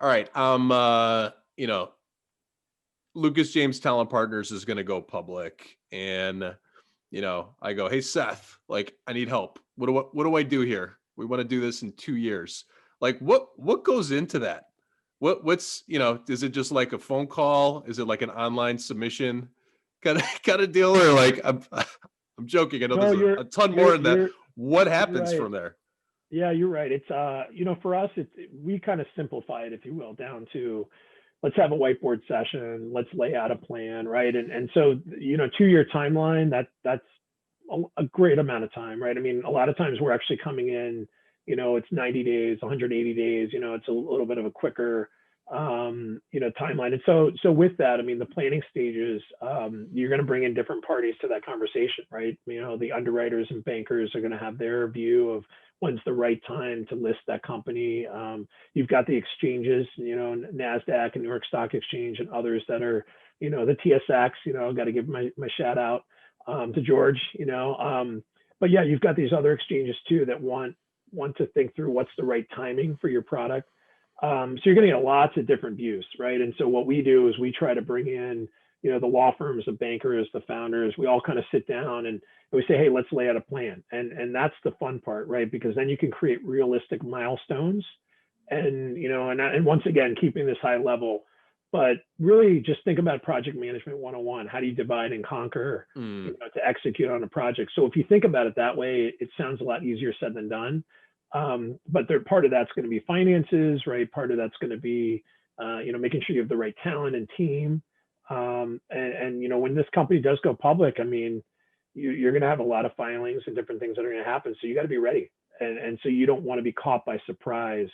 all right, you know, Lucas James Talent Partners is going to go public, and I go, hey Seth, like I need help. What do I do here? We want to do this in 2 years. Like what goes into that? What's is it just like a phone call? Is it like an online submission kind of deal, or like I'm joking. I know No, there's a ton more in that. What you're happens right. from there? Yeah, you're right. It's for us, we kind of simplify it, if you will, down to let's have a whiteboard session, let's lay out a plan, right? And so 2 year timeline, that's a great amount of time, right? I mean, a lot of times we're actually coming in, it's 90 days, 180 days, it's a little bit of a quicker timeline. And so with that, I mean, the planning stages, you're going to bring in different parties to that conversation, right? The underwriters and bankers are going to have their view of when's the right time to list that company. You've got the exchanges, NASDAQ and New York Stock Exchange and others that are, the TSX, I've got to give my shout out to George, but yeah, you've got these other exchanges too that want to think through what's the right timing for your product. So you're going to get lots of different views, right? And so what we do is we try to bring in, the law firms, the bankers, the founders. We all kind of sit down and we say, hey, let's lay out a plan. And that's the fun part, right? Because then you can create realistic milestones, and and once again, keeping this high level, but really just think about project management 101. How do you divide and conquer, to execute on a project? So if you think about it that way, it sounds a lot easier said than done. But part of that's going to be finances, right? Part of that's going to be, making sure you have the right talent and team. And when this company does go public, I mean, you're going to have a lot of filings and different things that are going to happen. So you got to be ready. And so you don't want to be caught by surprise.